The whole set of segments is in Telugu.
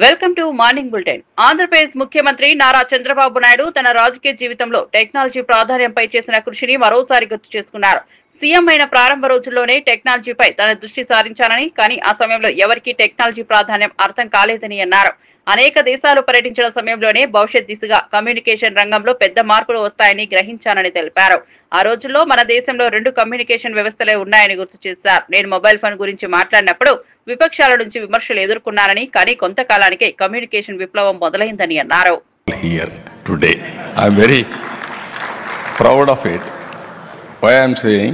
Welcome to morning bulletin. Andhra Pradesh ముఖ్యమంత్రి నారా చంద్రబాబు నాయుడు తన రాజకీయ జీవితంలో టెక్నాలజీ ప్రాధాన్యంపై చేసిన కృషిని మరోసారి గుర్తు చేసుకున్నారు. సీఎం అయిన ప్రారంభ రోజుల్లోనే టెక్నాలజీపై తన దృష్టి సారించానని, కానీ ఆ సమయంలో ఎవరికీ టెక్నాలజీ ప్రాధాన్యం అర్థం కాలేదని అన్నారు. అనేక దేశాలు పర్యటించిన సమయంలోనే భవిష్యత్ దిశగా కమ్యూనికేషన్ రంగంలో పెద్ద మార్పులు వస్తాయని గ్రహించానని తెలిపారు. ఆ రోజుల్లో మన దేశంలో 2 కమ్యూనికేషన్ వ్యవస్థలే ఉన్నాయని గుర్తు చేశారు. నేను మొబైల్ ఫోన్ గురించి మాట్లాడినప్పుడు విపక్షాల నుంచి విమర్శలు ఎదుర్కొన్నానని, కానీ కొంతకాలానికే కమ్యూనికేషన్ విప్లవం మొదలైందని అన్నారు. Here today, I am very proud of it. Why I am saying,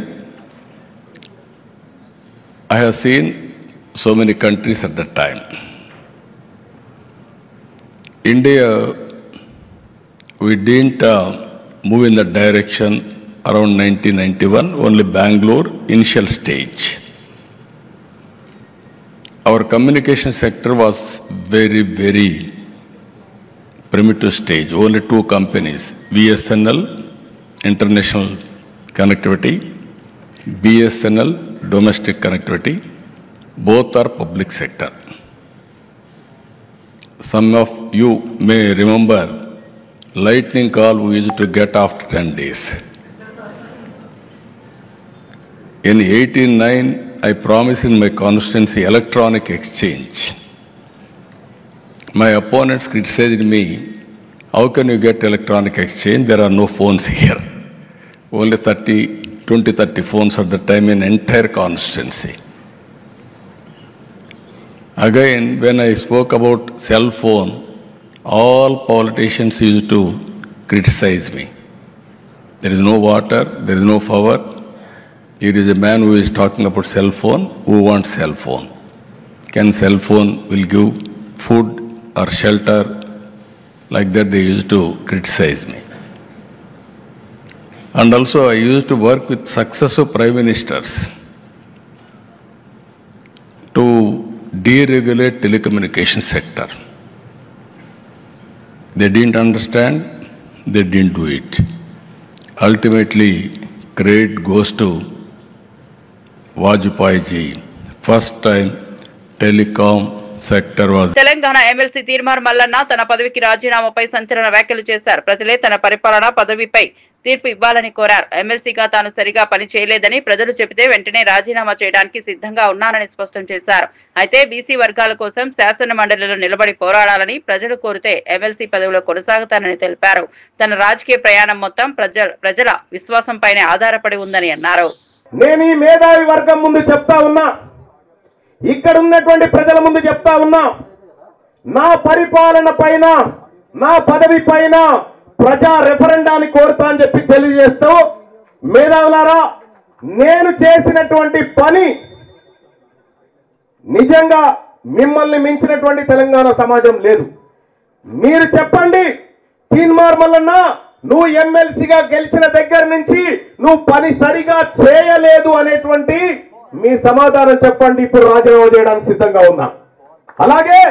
I have seen so many countries at that time. India, we didn't move in that direction around 1991, only Bangalore initial stage. Our communication sector was very, very primitive stage. Only 2 companies, BSNL, international connectivity, BSNL, domestic connectivity, both are public sector. Some of you may remember lightning call we used to get after 10 days. In 1889, I promised in my constituency electronic exchange. My opponents criticized me, how can you get electronic exchange? There are no phones here. Only 20-30 phones at the time in entire constituency. Again, when I spoke about cell phone, all politicians used to criticize me. There is no water, there is no power. Here is a man who is talking about cell phone, who wants cell phone. Can cell phone will give food or shelter? Like that they used to criticize me. And also I used to work with successive prime ministers to deregulate telecommunication sector. They didn't understand, they didn't do it. Ultimately, credit goes to Vajpayee ji. First time telecom sector was. Telangana MLC Teenmar Mallanna తన పదవికి రాజీనామాపై సంచలన వ్యాఖ్యలు చేశారు. ప్రజలే తన పరిపాలన పదవిపై తీర్పు ఇవ్వాలని కోరారు. ఎమ్మెల్సీగా తాను సరిగా పని చేయలేదని ప్రజలు చెబితే వెంటనే రాజీనామా చేయడానికి సిద్ధంగా ఉన్నానని స్పష్టం చేశారు. అయితే బీసీ వర్గాల కోసం శాసన మండలిలో నిలబడి పోరాడాలని ప్రజలు కోరితే ఎమ్మెల్సీ పదవిలో కొనసాగుతానని తెలిపారు. తన రాజకీయ ప్రయాణం మొత్తం ప్రజల విశ్వాసంపైనే ఆధారపడి ఉందని అన్నారు. నేను ఈ మేధావి వర్గం ముందు చెప్తా ఉన్నా, ఇక్కడ ఉన్నటువంటి ప్రజల ముందు చెప్తా ఉన్నా, నా పరిపాలన పైన, నా పదవి పైన ప్రజా రెఫరెండాన్ని కోరుతా అని చెప్పి తెలియజేస్తూ, మేధావులారా, నేను చేసినటువంటి పని నిజంగా మిమ్మల్ని మించినటువంటి తెలంగాణ సమాజం లేదు. మీరు చెప్పండి, తీన్మార్ మల్లన్న నువ్వు ఎమ్మెల్సీగా గెలిచిన దగ్గర నుంచి నువ్వు పని సరిగా చేయలేదు అనేటువంటి మీ సమాధానం చెప్పండి. ఇప్పుడు రాజీనామా చేయడానికి సిద్ధంగా ఉన్నా. అలాగే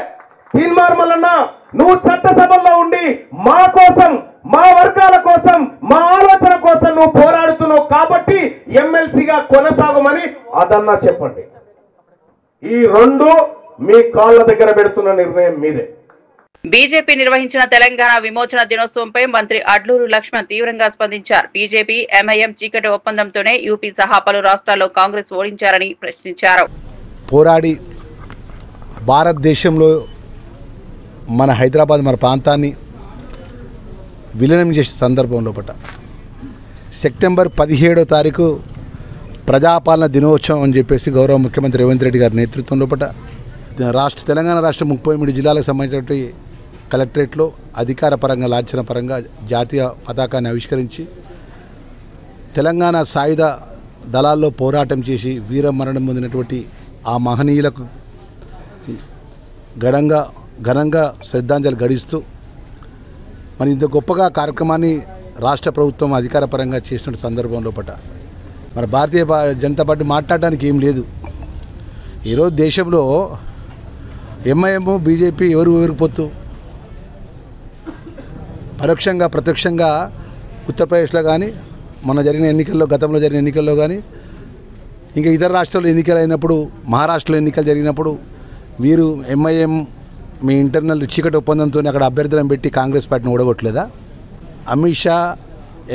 తీన్మార్ మల్లన్న నువ్వు చట్టసభల్లో ఉండి మా కోసం, మా వర్గాల కోసం, మా ఆలోచన కోసం నువ్వు పోరాడుతున్నావు కాబట్టి ఎమ్మెల్సీగా కొనసాగమని అదన్నా చెప్పండి. ఈ 2 మీ కాళ్ళ దగ్గర పెడుతున్న నిర్ణయం మీదే. బీజేపీ నిర్వహించిన తెలంగాణ విమోచన దినోత్సవంపై మంత్రి అడ్లూరు లక్ష్మణ్ తీవ్రంగా స్పందించారు. బీజేపీ ఎంఐఎం చీకటి ఒప్పందంతోనే యూపీ సహా పలు రాష్ట్రాల్లో కాంగ్రెస్ ఓడించారని ప్రశ్నించారు. పోరాడి భారతదేశంలో మన హైదరాబాద్, మన ప్రాంతాన్ని విలీనం చేసే సందర్భంలో సెప్టెంబర్ 17వ తారీఖు ప్రజాపాలన దినోత్సవం అని చెప్పేసి గౌరవ ముఖ్యమంత్రి రేవంత్ రెడ్డి గారి నేతృత్వంలో తెలంగాణ రాష్ట్ర 33 జిల్లాలకు సంబంధించినటువంటి కలెక్టరేట్లో అధికార పరంగా, లాంఛన పరంగా జాతీయ పతాకాన్ని ఆవిష్కరించి తెలంగాణ సాయుధ దళాల్లో పోరాటం చేసి వీరమరణం పొందినటువంటి ఆ మహనీయులకు ఘనంగా శ్రద్ధాంజలి గడిస్తూ మరి ఇంత గొప్పగా కార్యక్రమాన్ని రాష్ట్ర ప్రభుత్వం అధికార పరంగా చేసిన సందర్భంలో మరి భారతీయ జనతా పార్టీ మాట్లాడడానికి ఏం లేదు. ఈరోజు దేశంలో ఎంఐఎం, బీజేపీ ఎవరికి పోతూ పరోక్షంగా ప్రత్యక్షంగా ఉత్తరప్రదేశ్లో కానీ, మొన్న జరిగిన ఎన్నికల్లో, గతంలో జరిగిన ఎన్నికల్లో కానీ, ఇంకా ఇతర రాష్ట్రాల్లో ఎన్నికలు అయినప్పుడు, మహారాష్ట్రలో ఎన్నికలు జరిగినప్పుడు వీరు ఎంఐఎం మీ ఇంటర్నల్ చీకటి ఒప్పందంతో అక్కడ అభ్యర్థులను పెట్టి కాంగ్రెస్ పార్టీని ఓడగొట్టలేదా? అమిత్ షా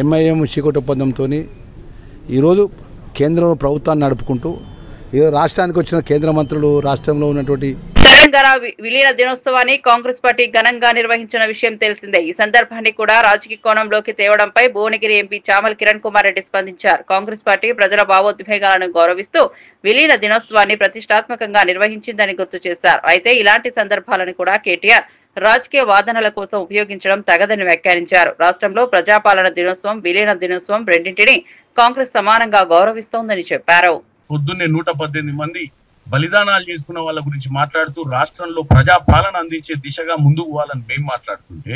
ఎంఐఎం చీకటి ఒప్పందంతో ఈరోజు కేంద్రంలో ప్రభుత్వాన్ని నడుపుకుంటూ ఈరోజు రాష్ట్రానికి వచ్చిన కేంద్ర మంత్రులు రాష్ట్రంలో ఉన్నటువంటి తెలంగాణ విలీన దినోత్సవాన్ని కాంగ్రెస్ పార్టీ ఘనంగా నిర్వహించిన విషయం తెలిసిందే. ఈ సందర్భాన్ని కూడా రాజకీయ కోణంలోకి తేవడంపై భువనగిరి ఎంపీ చామల కిరణ్ కుమార్ రెడ్డి స్పందించారు. కాంగ్రెస్ పార్టీ ప్రజల భావోద్వేగాలను గౌరవిస్తూ విలీన దినోత్సవాన్ని ప్రతిష్టాత్మకంగా నిర్వహించిందని గుర్తు చేశారు. అయితే ఇలాంటి సందర్భాలను కూడా కేటీఆర్ రాజకీయ వాదనల కోసం ఉపయోగించడం తగదని వ్యాఖ్యానించారు. రాష్ట్రంలో ప్రజాపాలన దినోత్సవం, విలీన దినోత్సవం రెండింటినీ కాంగ్రెస్ సమానంగా గౌరవిస్తోందని చెప్పారు. పొద్దున్నే 118 మంది బలిదానాలు చేసుకున్న వాళ్ళ గురించి మాట్లాడుతూ రాష్ట్రంలో ప్రజాపాలన అందించే దిశగా ముందుకు పోవాలని మేము మాట్లాడుతుంటే,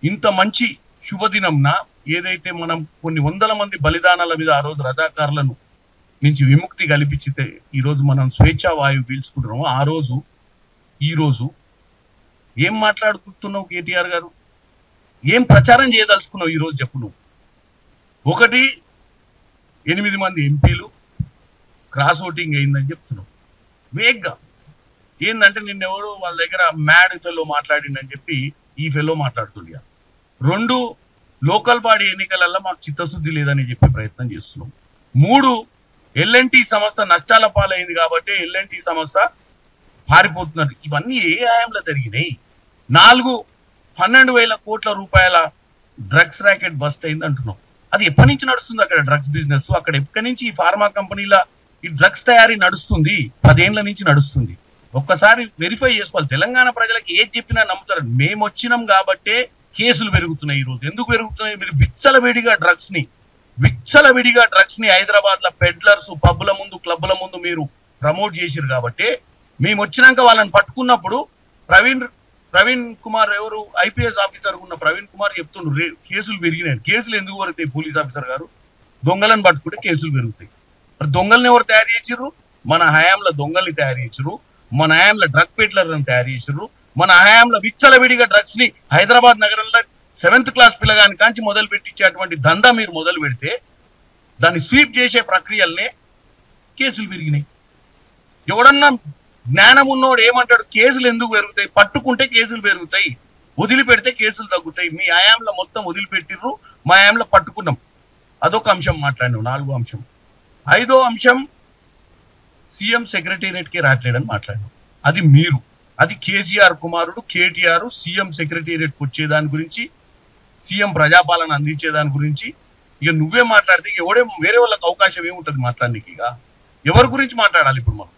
ఇంత మంచి శుభదినంన ఏదైతే మనం కొన్ని వందల మంది బలిదానాల మీద ఆ రోజు రజాకారులను నుంచి విముక్తి కల్పించితే ఈరోజు మనం స్వేచ్ఛా వాయువు పీల్చుకుంటున్నాము. ఆ రోజు ఈరోజు ఏం మాట్లాడుకుంటున్నావు కేటీఆర్ గారు? ఏం ప్రచారం చేయదలుచుకున్నావు ఈరోజు చెప్పు నువ్వు? ఒకటి 8 మంది ఎంపీలు క్రాస్ ఓటింగ్ అయిందని చెప్తున్నావు వేగ్గా. ఏంటంటే నిన్నెవరు వాళ్ళ దగ్గర మ్యాడ్ ఫెలో మాట్లాడిందని చెప్పి ఈ ఫెలో మాట్లాడుతుంది. 2 లోకల్ బాడీ ఎన్నికలలో మాకు చిత్తశుద్ధి లేదని చెప్పే ప్రయత్నం చేస్తున్నాం. 3 ఎల్ఎన్టీ సంస్థ నష్టాల పాలైంది కాబట్టి ఎల్ఎన్టీ సంస్థ పారిపోతున్నారు. ఇవన్నీ ఏ హయాంలో జరిగినాయి? 4 12,000 కోట్ల రూపాయల డ్రగ్స్ ర్యాకెట్ బస్ట్ అయింది అంటున్నాం. అది ఎప్పటి నుంచి నడుస్తుంది అక్కడ డ్రగ్స్ బిజినెస్? అక్కడ ఎప్పటి నుంచి ఈ ఫార్మా కంపెనీల ఈ డ్రగ్స్ తయారీ నడుస్తుంది? 10 ఏళ్ల నుంచి నడుస్తుంది. ఒక్కసారి వెరిఫై చేసుకోవాలి. తెలంగాణ ప్రజలకు ఏది చెప్పినా నమ్ముతారు. మేము వచ్చినాం కాబట్టే కేసులు పెరుగుతున్నాయి. ఈరోజు ఎందుకు పెరుగుతున్నాయి? మీరు విచ్చలవిడిగా డ్రగ్స్ ని హైదరాబాద్ లో పెడ్లర్స్ పబ్బుల ముందు క్లబ్ల ముందు మీరు ప్రమోట్ చేసిరు కాబట్టి మేము వచ్చినాక వాళ్ళని పట్టుకున్నప్పుడు ప్రవీణ్ కుమార్ ఎవరు ఐపీఎస్ ఆఫీసర్ ఉన్న ప్రవీణ్ కుమార్ చెప్తుండ్రు కేసులు పెరిగినాయి. కేసులు ఎందుకు పెరుగుతాయి? పోలీస్ ఆఫీసర్ గారు దొంగలను పట్టుకుంటే కేసులు పెరుగుతాయి. మరి దొంగల్ని ఎవరు తయారు చేసిర్రు? మన హయాంలో దొంగల్ని తయారు చేసిర్రు, మన హయాంలో డ్రగ్ పెడ్లర్లను తయారు చేసిర్రు, మన హయాంలో విచ్చలవిడిగా డ్రగ్స్ ని హైదరాబాద్ నగరంలో 7th క్లాస్ పిల్లగాని కాంచి మొదలు పెట్టించేటువంటి దందా మీరు మొదలు పెడితే దాన్ని స్వీప్ చేసే ప్రక్రియల్నే కేసులు పెరిగినాయి. ఎవడన్నా జ్ఞానం ఉన్నోడు ఏమంటాడు? కేసులు ఎందుకు పెరుగుతాయి? పట్టుకుంటే కేసులు పెరుగుతాయి, వదిలిపెడితే కేసులు తగ్గుతాయి. మీ హయాంలో మొత్తం వదిలిపెట్టిర్రు, మా హయాంలో పట్టుకున్నాం. అదొక అంశం మాట్లాడినాం. 4వ అంశం. 5వ అంశం సీఎం సెక్రటేరియట్కి రావట్లేదని మాట్లాడినాం. అది మీరు, అది కేసీఆర్ కుమారుడు కేటీఆర్ సీఎం సెక్రటేరియట్కి వచ్చేదాని గురించి, సీఎం ప్రజాపాలన అందించేదాని గురించి ఇక నువ్వే మాట్లాడితే ఎవడే వేరే వాళ్ళకి అవకాశం ఏముంటది మాట్లాడడానికి? ఇక ఎవరి గురించి మాట్లాడాలి ఇప్పుడు మనం?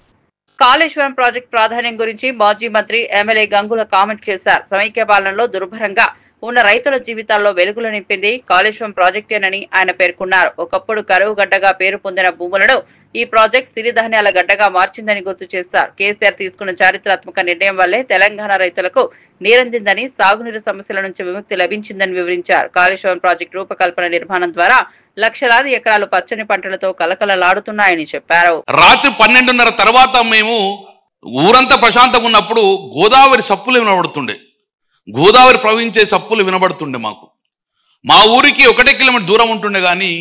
కాళేశ్వరం ప్రాజెక్టు ప్రాధాన్యం గురించి మాజీ మంత్రి ఎమ్మెల్యే గంగుల కామెంట్ చేశారు. సమైక్య పాలనలో దుర్భరంగా ఉన్న రైతుల జీవితాల్లో వెలుగులు నింపింది కాళేశ్వరం ప్రాజెక్టేనని ఆయన పేర్కొన్నారు. ఒకప్పుడు కరువు గడ్డగా పేరు పొందిన భూములను ఈ ప్రాజెక్ట్ సిరిధాన్యాల గడ్డగా మార్చిందని గుర్తు చేశారు. కేసీఆర్ తీసుకున్న చారిత్రాత్మక నిర్ణయం వల్లే తెలంగాణ రైతులకు నీరందిందని, సాగునీరు సమస్యల నుంచి విముక్తి లభించిందని వివరించారు. కాళేశ్వరం ప్రాజెక్టు రూపకల్పన నిర్మాణం ద్వారా లక్షలాది ఎకరాలు పచ్చని పంటలతో కలకలలాడుతున్నాయని చెప్పారు. రాత్రి 12:30 తర్వాత మేము ఊరంతా ప్రశాంతంగా ఉన్నప్పుడు గోదావరి సప్పులు వినబడుతుండే, గోదావరి ప్రవహించే సప్పులు వినబడుతుండే. మా ఊరికి 1 కిలోమీటర్ దూరం ఉంటుండే, కానీ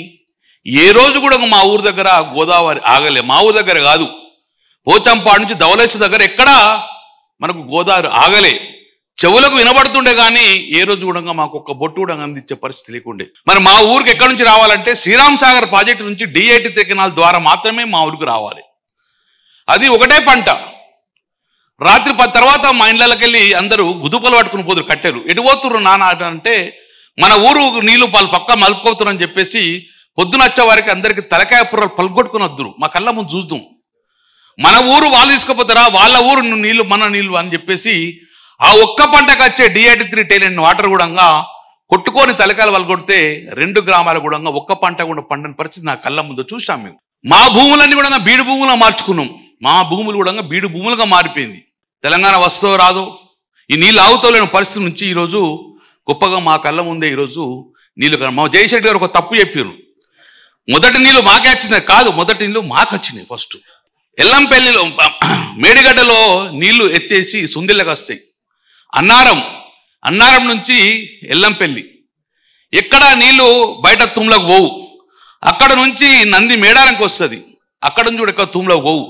ఏ రోజు కూడా మా ఊరు దగ్గర గోదావరి ఆగలే. మా ఊరు దగ్గర కాదు, పోచంపాడు నుంచి ధవళేశ్వరం దగ్గర ఎక్కడా మనకు గోదావరి ఆగలే. చెవులకు వినబడుతుండే, కానీ ఏ రోజు కూడా మాకు ఒక్క బొట్టు కూడా అందించే పరిస్థితి లేకుండే. మరి మా ఊరికి ఎక్కడి నుంచి రావాలంటే శ్రీరామ్ సాగర్ ప్రాజెక్టు నుంచి D80 కెనాల్ ద్వారా మాత్రమే మా ఊరికి రావాలి. అది ఒకటే పంట. రాత్రి 10 తర్వాత మా ఇళ్ళకి వెళ్ళి అందరూ గుదుపలు పట్టుకుని పోతురు, కట్టెలు. ఎటు పోతుర్రు నాన్న అంటే మన ఊరు నీళ్లు పక్క మలుపుకోతురని చెప్పేసి పొద్దున వచ్చే వారికి అందరికి తలకాయ పుర్రలు పలుకొట్టుకుని వద్దురు. మా కళ్ళ ముందు చూద్దాం, మన ఊరు వాళ్ళు తీసుకుపోతారా, వాళ్ళ ఊరు నీళ్లు మన నీళ్లు అని చెప్పేసి ఆ ఒక్క పంటకు వచ్చే D83 టైలెంట్ వాటర్ కూడా కొట్టుకొని తలకాయలు వాళ్ళు కొడితే 2 గ్రామాల కూడా ఒక్క పంట కూడా పండని పరిస్థితి నా కళ్ళ ముందు చూసాం. మేము మా భూములన్నీ కూడా బీడు భూములుగా మార్చుకున్నాం. మా భూములు కూడా బీడు భూములుగా మారిపోయింది. తెలంగాణ వస్తుందో రాదో ఈ నీళ్ళు ఆగుతలేని పరిస్థితి నుంచి ఈరోజు గొప్పగా మా కళ్ళ ముందే ఈరోజు నీళ్ళు. మా జయశెట్టి గారు ఒక తప్పు చెప్పారు. మొదటి నీళ్ళు మాకే వచ్చినాయి కాదు, మొదటి నీళ్ళు మాకు వచ్చినాయి. ఫస్ట్ ఎల్లంపల్లిలో మేడిగడ్డలో నీళ్లు ఎత్తేసి సుందిళ్ళకి వస్తాయి. అన్నారం నుంచి ఎల్లంపల్లి ఎక్కడ నీళ్లు బయట తుమ్లకు పోవు. అక్కడ నుంచి నంది మేడారంకి వస్తుంది, అక్కడ నుంచి కూడా ఎక్కడ తుమ్లకు పోవు.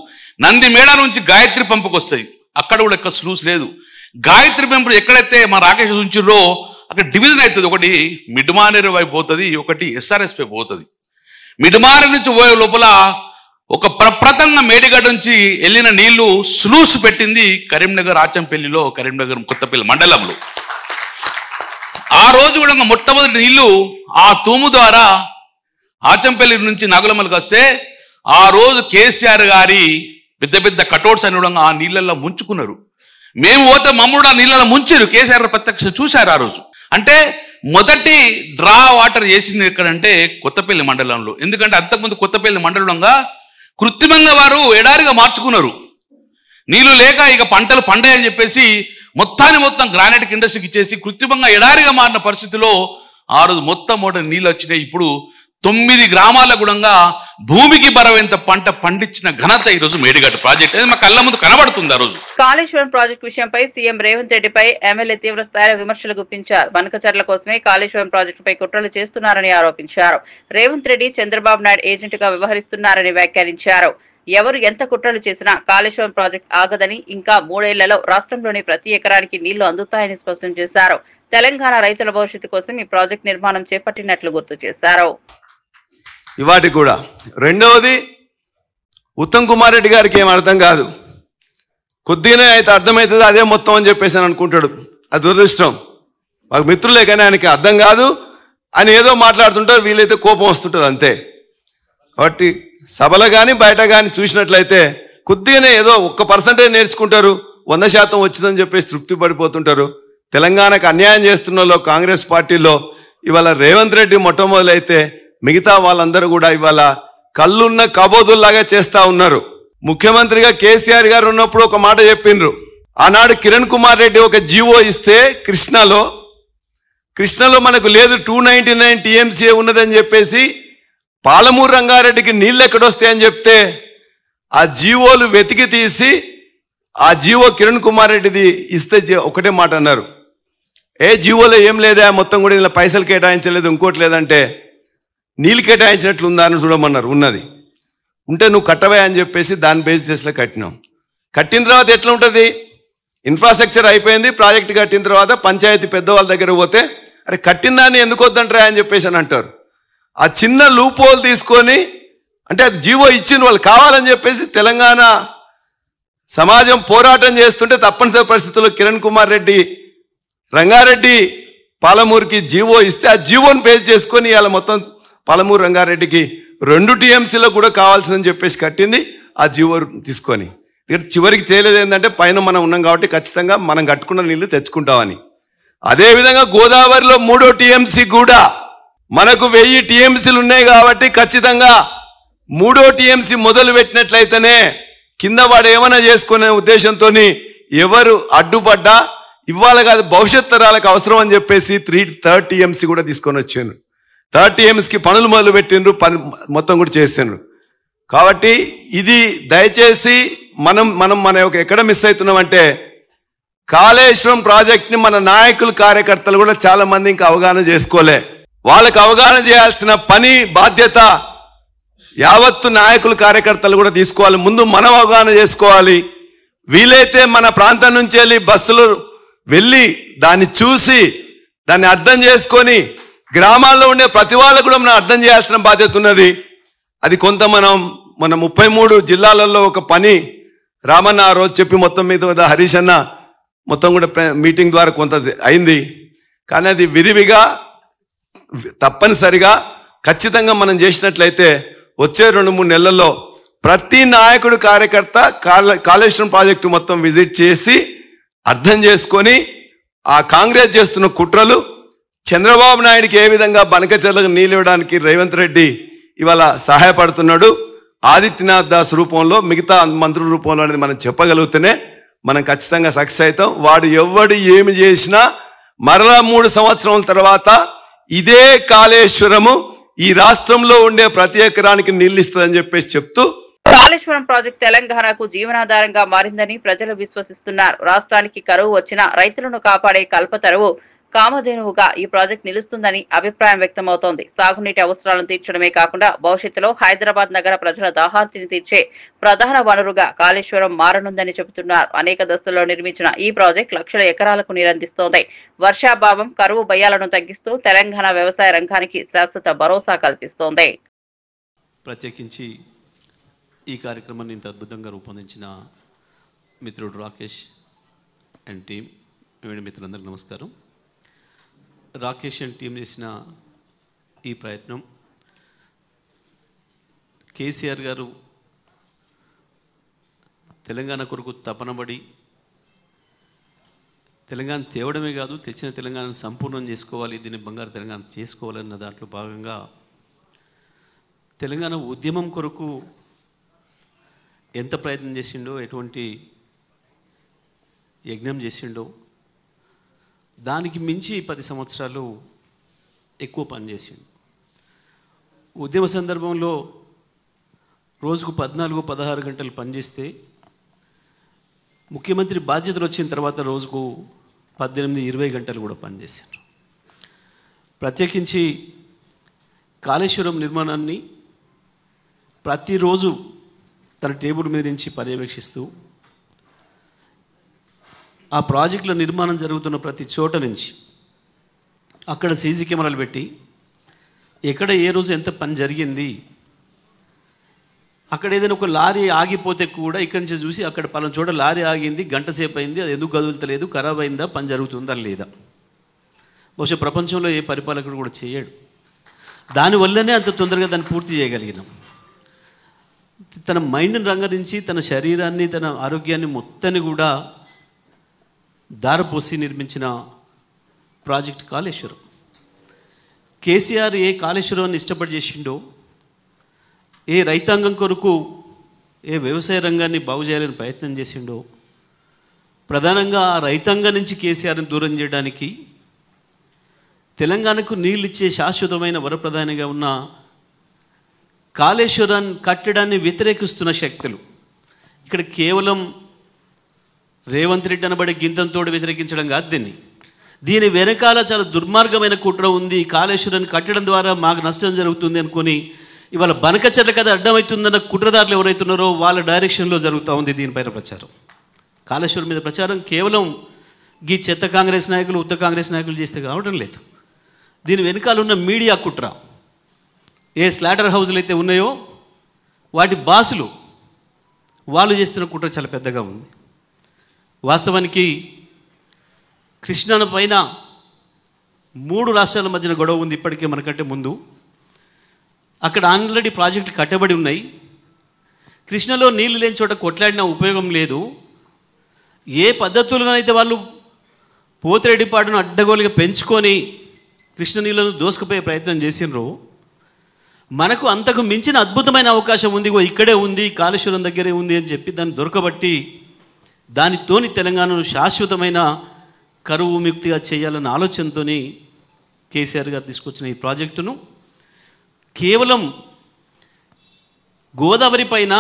నంది మేడారం నుంచి గాయత్రి పంపుకు వస్తాయి, అక్కడ కూడా ఎక్కడ స్లూస్ లేదు. గాయత్రి మెంబర్ ఎక్కడైతే మా రాకేష్ ఉంచిర్రో అక్కడ డివిజన్ అవుతుంది. ఒకటి మిడ్మానేరు వైపు పోతుంది, ఒకటి ఎస్ఆర్ఎస్ వైపు పోతుంది. మిడ్మానేరు నుంచి పోయే లోపల ఒక ప్రప్రథంగా మేడిగడ్డ నుంచి వెళ్ళిన నీళ్లు స్లూస్ పెట్టింది కరీంనగర్ ఆచంపల్లిలో, కరీంనగర్ కొత్తపల్లి మండలంలో. ఆ రోజు కూడా మొట్టమొదటి నీళ్లు ఆ తూము ద్వారా ఆచంపల్లి నుంచి నాగులమల్లికి వస్తే ఆ రోజు కేసీఆర్ గారి పెద్ద పెద్ద కటౌట్స్ అని ఆ నీళ్ళల్లో ముంచుకున్నారు. మేము పోతే మమ్మల్ని ఆ నీళ్ళలో ముంచారు. కేసీఆర్ ప్రత్యక్ష చూశారు ఆ రోజు. అంటే మొదటి డ్రా వాటర్ చేసింది ఎక్కడంటే కొత్తపల్లి మండలంలో. ఎందుకంటే అంతకుముందు కొత్తపల్లి మండలంగా కృత్రిమంగా వారు ఎడారిగా మార్చుకున్నారు. నీళ్లు లేక ఇక పంటలు పండాయని చెప్పేసి మొత్తం గ్రానైట్ ఇండస్ట్రీకి ఇచ్చేసి కృత్రిమంగా ఎడారిగా మారిన పరిస్థితిలో ఆ రోజు మొత్తం నీళ్ళు వచ్చినాయి. ఇప్పుడు 9 గ్రామాల గుణంగా భూమికి బరవేంత పంట పండించిన ఘనత ఈ రోజు మేడిగడ్డ ప్రాజెక్ట్ అనేది మా కళ్ళ ముందు కనబడుతుంది. ఆ రోజు కాళేశ్వరం ప్రాజెక్టు విషయంపై సీఎం రేవంత్ రెడ్డిపై ఎమ్మెల్యే తీవ్ర స్థాయిలో విమర్శలు గుప్పించారు. బనకచర్ల కోసమే కాళేశ్వరం ప్రాజెక్టుపై కుట్రలు చేస్తున్నారని ఆరోపించారు. రేవంత్ రెడ్డి చంద్రబాబు నాయుడు ఏజెంట్గా వ్యవహరిస్తున్నారని వ్యాఖ్యానించారు. ఎవరు ఎంత కుట్రలు చేసినా కాళేశ్వరం ప్రాజెక్టు ఆగదని, ఇంకా 3 ఏళ్లలో రాష్ట్రంలోని ప్రతి ఎకరానికి నీళ్లు అందుతాయని స్పష్టం చేశారు. తెలంగాణ రైతుల భవిష్యత్తు కోసం ఈ ప్రాజెక్టు నిర్మాణం చేపట్టినట్లు గుర్తు చేశారు. ఇవాటి కూడా రెండవది, ఉత్తమ్ కుమార్ రెడ్డి గారికి ఏం అర్థం కాదు. కొద్దిగానే అయితే అర్థమవుతుంది అదే మొత్తం అని చెప్పేసి అని అనుకుంటాడు. అది దురదృష్టం. మాకు మిత్రులే కానీ ఆయనకి అర్థం కాదు అని ఏదో మాట్లాడుతుంటారు. వీళ్ళైతే కోపం వస్తుంటుంది అంతే. కాబట్టి సభలో కానీ బయట కానీ చూసినట్లయితే కొద్దిగానే ఏదో 1% నేర్చుకుంటారు, 100% వచ్చిందని చెప్పేసి తృప్తి పడిపోతుంటారు. తెలంగాణకు అన్యాయం చేస్తున్న కాంగ్రెస్ పార్టీలో ఇవాళ రేవంత్ రెడ్డి మొట్టమొదలైతే మిగతా వాళ్ళందరూ కూడా ఇవాళ కళ్ళున్న కబోదుల్లాగా చేస్తా ఉన్నారు. ముఖ్యమంత్రిగా కేసీఆర్ గారు ఉన్నప్పుడు ఒక మాట చెప్పిండ్రు. ఆనాడు కిరణ్ కుమార్ రెడ్డి ఒక జీవో ఇస్తే కృష్ణలో మనకు లేదు 299 టీఎంసీ ఉన్నదని చెప్పేసి పాలమూరు రంగారెడ్డికి నీళ్ళు ఎక్కడొస్తాయని చెప్తే ఆ జీవోలు వెతికి తీసి ఆ జీవో కిరణ్ కుమార్ రెడ్డిది ఇస్తే ఒకటే మాట అన్నారు, ఏ జీవోలో ఏం లేదా, మొత్తం కూడా ఇలా పైసలు కేటాయించలేదు, ఇంకోటి లేదంటే నీళ్ళు కేటాయించినట్లు ఉందా అని చూడమన్నారు. ఉన్నది ఉంటే నువ్వు కట్టవే అని చెప్పేసి దాని బేస్ చేసి కట్టినాం. కట్టిన తర్వాత ఎట్లా ఉంటుంది, ఇన్ఫ్రాస్ట్రక్చర్ అయిపోయింది, ప్రాజెక్ట్ కట్టిన తర్వాత పంచాయతీ పెద్దవాళ్ళ దగ్గర పోతే అరే కట్టిన దాన్ని ఎందుకు వద్దంటారా అని చెప్పేసి అని అంటారు. ఆ చిన్న లూప్ హోల్ తీసుకొని అంటే అది జీవో ఇచ్చిన వాళ్ళు కావాలని చెప్పేసి తెలంగాణ సమాజం పోరాటం చేస్తుంటే తప్పనిసరి పరిస్థితుల్లో కిరణ్ కుమార్ రెడ్డి రంగారెడ్డి పాలమూరుకి జీవో ఇస్తే ఆ జీవోని బేస్ చేసుకొని ఇవాళ మొత్తం పాలమూరు రంగారెడ్డికి 2 టీఎంసీలో కూడా కావాల్సిందని చెప్పేసి కట్టింది. ఆ జీవో తీసుకొని చివరికి చేయలేదు ఏంటంటే పైన మనం ఉన్నాం కాబట్టి ఖచ్చితంగా మనం కట్టుకున్న నీళ్లు తెచ్చుకుంటామని. అదేవిధంగా గోదావరిలో 3వ టీఎంసీ కూడా మనకు 1000 టీఎంసీలు ఉన్నాయి కాబట్టి ఖచ్చితంగా 3వ టీఎంసీ మొదలు పెట్టినట్లయితేనే కింద వాడు ఏమైనా చేసుకునే ఉద్దేశంతో ఎవరు అడ్డుపడ్డా ఇవ్వాలి కాదు భవిష్యత్ తరాలకు అవసరం అని చెప్పేసి 3rd టీఎంసీ కూడా తీసుకొని వచ్చాను. 3rd టీఎంసీకి పనులు మొదలు పెట్టిండ్రు, పని మొత్తం కూడా చేసిండ్రు. కాబట్టి ఇది దయచేసి మన ఎక్కడ మిస్ అవుతున్నామంటే కాళేశ్వరం ప్రాజెక్ట్ని మన నాయకులు కార్యకర్తలు కూడా చాలా మంది ఇంకా అవగాహన చేసుకోలే. వాళ్ళకి అవగాహన చేయాల్సిన పని బాధ్యత యావత్తు నాయకులు కార్యకర్తలు కూడా తీసుకోవాలి. ముందు మనం అవగాహన చేసుకోవాలి. వీలైతే మన ప్రాంతం నుంచి వెళ్ళి బస్సులు వెళ్ళి దాన్ని చూసి దాన్ని అర్థం చేసుకొని గ్రామాల్లో ఉండే ప్రతి వాళ్ళు కూడా మనం అర్థం చేయాల్సిన బాధ్యత ఉన్నది. అది కొంత మన 33 జిల్లాలలో ఒక పని రామన్న ఆ రోజు చెప్పి మొత్తం మీద హరీష్ అన్న మొత్తం కూడా మీటింగ్ ద్వారా కొంత అయింది. కానీ అది విరివిగా తప్పనిసరిగా ఖచ్చితంగా మనం చేసినట్లయితే వచ్చే 2-3 నెలల్లో ప్రతి నాయకుడు కార్యకర్త కాళేశ్వరం ప్రాజెక్టు మొత్తం విజిట్ చేసి అర్థం చేసుకొని ఆ కాంగ్రెస్ చేస్తున్న కుట్రలు చంద్రబాబు నాయుడికి ఏ విధంగా బనకచెర్లకు నీళ్ళు ఇవ్వడానికి రేవంత్ రెడ్డి ఇవాళ సహాయపడుతున్నాడు, ఆదిత్యనాథ్ దాస్ రూపంలో మిగతా మంత్రుల రూపంలో అనేది మనం చెప్పగలిగితేనే మనం ఖచ్చితంగా సక్సెస్ అవుతాం. వాడు ఎవడు ఏమి చేసినా మరలా 3 సంవత్సరాల తర్వాత ఇదే కాళేశ్వరము ఈ రాష్ట్రంలో ఉండే ప్రతి ఎకరానికి నీళ్ళు ఇస్తుందని చెప్పేసి చెప్తూ కాళేశ్వరం ప్రాజెక్టు తెలంగాణకు జీవనాధారంగా మారిందని ప్రజలు విశ్వసిస్తున్నారు. రాష్ట్రానికి కరువు వచ్చినా రైతులను కాపాడే కల్పతరువు కామధేనువుగా ఈ ప్రాజెక్ట్ నిలుస్తుందని అభిప్రాయం వ్యక్తమవుతోంది. సాగునీటి అవసరాలను తీర్చడమే కాకుండా భవిష్యత్తులో హైదరాబాద్ నగర ప్రజల దాహార్తిని తీర్చే ప్రధాన వనరుగా కాళేశ్వరం మారనుందని చెబుతున్నారు. అనేక దశల్లో నిర్మించిన ఈ ప్రాజెక్ట్ లక్షల ఎకరాలకు నీరందిస్తోంది. వర్షాభావం, కరువు భయాలను తగ్గిస్తూ తెలంగాణ వ్యవసాయ రంగానికి శాశ్వత భరోసా కల్పిస్తోంది. ప్రత్యేకించి ఈ కార్యక్రమాన్ని ఇంత అద్భుతంగా రూపొందించిన మిత్రుడు రాకేష్ అండ్ టీం, మిత్రులందరికీ నమస్కారం. రాకేష్ అండ్ టీం చేసిన ఈ ప్రయత్నం కేసీఆర్ గారు తెలంగాణ కొరకు తపనబడి తెలంగాణ తేవడమే కాదు, తెచ్చిన తెలంగాణను సంపూర్ణం చేసుకోవాలి, దీన్ని బంగారు తెలంగాణ చేసుకోవాలన్న దాంట్లో భాగంగా తెలంగాణ ఉద్యమం కొరకు ఎంత ప్రయత్నం చేసిండో, ఎటువంటి యజ్ఞం చేసిండో దానికి మించి 10 సంవత్సరాలు ఎక్కువ పనిచేసిండు. ఉద్యమ సందర్భంలో రోజుకు 14-16 గంటలు పనిచేస్తే ముఖ్యమంత్రి బాధ్యతలు వచ్చిన తర్వాత రోజుకు 18-20 గంటలు కూడా పనిచేశారు. ప్రత్యేకించి కాళేశ్వరం నిర్మాణాన్ని ప్రతిరోజు తన టేబుల్ మీద నుంచి పర్యవేక్షిస్తూ ఆ ప్రాజెక్టుల నిర్మాణం జరుగుతున్న ప్రతి చోట నుంచి అక్కడ సీసీ కెమెరాలు పెట్టి ఎక్కడ ఏ రోజు ఎంత పని జరిగింది, అక్కడ ఏదైనా ఒక లారీ ఆగిపోతే కూడా ఇక్కడి నుంచి చూసి అక్కడ పలానా చోట లారీ ఆగింది, గంట సేపు అయింది, అది ఎందుకు కదులుతలేదు, ఖరాబ్ అయిందా, పని జరుగుతుందా లేదా. బహుశా ప్రపంచంలో ఏ పరిపాలకుడు కూడా చేయడు. దానివల్లనే అంత తొందరగా దాన్ని పూర్తి చేయగలిగినాం. తన మైండ్ని రంగరించి, తన శరీరాన్ని, తన ఆరోగ్యాన్ని మొత్తాన్ని కూడా దారపోసి నిర్మించిన ప్రాజెక్ట్ కాళేశ్వరం. కేసీఆర్ ఏ కాళేశ్వరాన్ని ఇష్టపడి చేసిండో, ఏ రైతాంగం కొరకు, ఏ వ్యవసాయ రంగాన్ని బాగు చేయాలని ప్రయత్నం చేసిండో, ప్రధానంగా ఆ రైతాంగం నుంచి కేసీఆర్ని దూరం చేయడానికి తెలంగాణకు నీళ్ళు ఇచ్చే శాశ్వతమైన వరప్రధానిగా ఉన్న కాళేశ్వరాన్ని కట్టడాన్ని వ్యతిరేకిస్తున్న శక్తులు ఇక్కడ కేవలం రేవంత్ రెడ్డి అనబడే గింతంతో వ్యతిరేకించడం కాదు. దీని వెనకాల చాలా దుర్మార్గమైన కుట్ర ఉంది. కాళేశ్వరాన్ని కట్టడం ద్వారా మాకు నష్టం జరుగుతుంది అనుకుని ఇవాళ బనక చెట్ల కథ అడ్డమవుతుందన్న కుట్రదారులు ఎవరైతున్నారో వాళ్ళ డైరెక్షన్లో జరుగుతూ ఉంది దీనిపైన ప్రచారం. కాళేశ్వరం మీద ప్రచారం కేవలం ఈ చెత్త కాంగ్రెస్ నాయకులు, ఉత్త కాంగ్రెస్ నాయకులు చేస్తే కావడం లేదు. దీని వెనకాల ఉన్న మీడియా కుట్ర, ఏ స్లాటర్ హౌజులు అయితే ఉన్నాయో వాటి బాసులు వాళ్ళు చేస్తున్న కుట్ర చాలా పెద్దగా ఉంది. వాస్తవానికి కృష్ణా పైన 3 రాష్ట్రాల మధ్యన గొడవ ఉంది ఇప్పటికే మనకంటే ముందు. అక్కడ ఆల్రెడీ ప్రాజెక్టులు కట్టబడి ఉన్నాయి. కృష్ణలో నీళ్లు లేని చోట కొట్లాడినా ఉపయోగం లేదు. ఏ పద్ధతులనైతే వాళ్ళు పోతిరెడ్డిపాడును అడ్డగోలుగా పెంచుకొని కృష్ణ నీళ్లను దోసుకుపోయే ప్రయత్నం చేసినారో, మనకు అంతకు మించిన అద్భుతమైన అవకాశం ఉంది, ఇక్కడే ఉంది, కాళేశ్వరం దగ్గరే ఉంది అని చెప్పి దాన్ని దొరకబట్టి దానితోని తెలంగాణను శాశ్వతమైన కరువు విముక్తిగా చేయాలన్న ఆలోచనతో కేసీఆర్ గారు తీసుకొచ్చిన ఈ ప్రాజెక్టును కేవలం గోదావరి పైన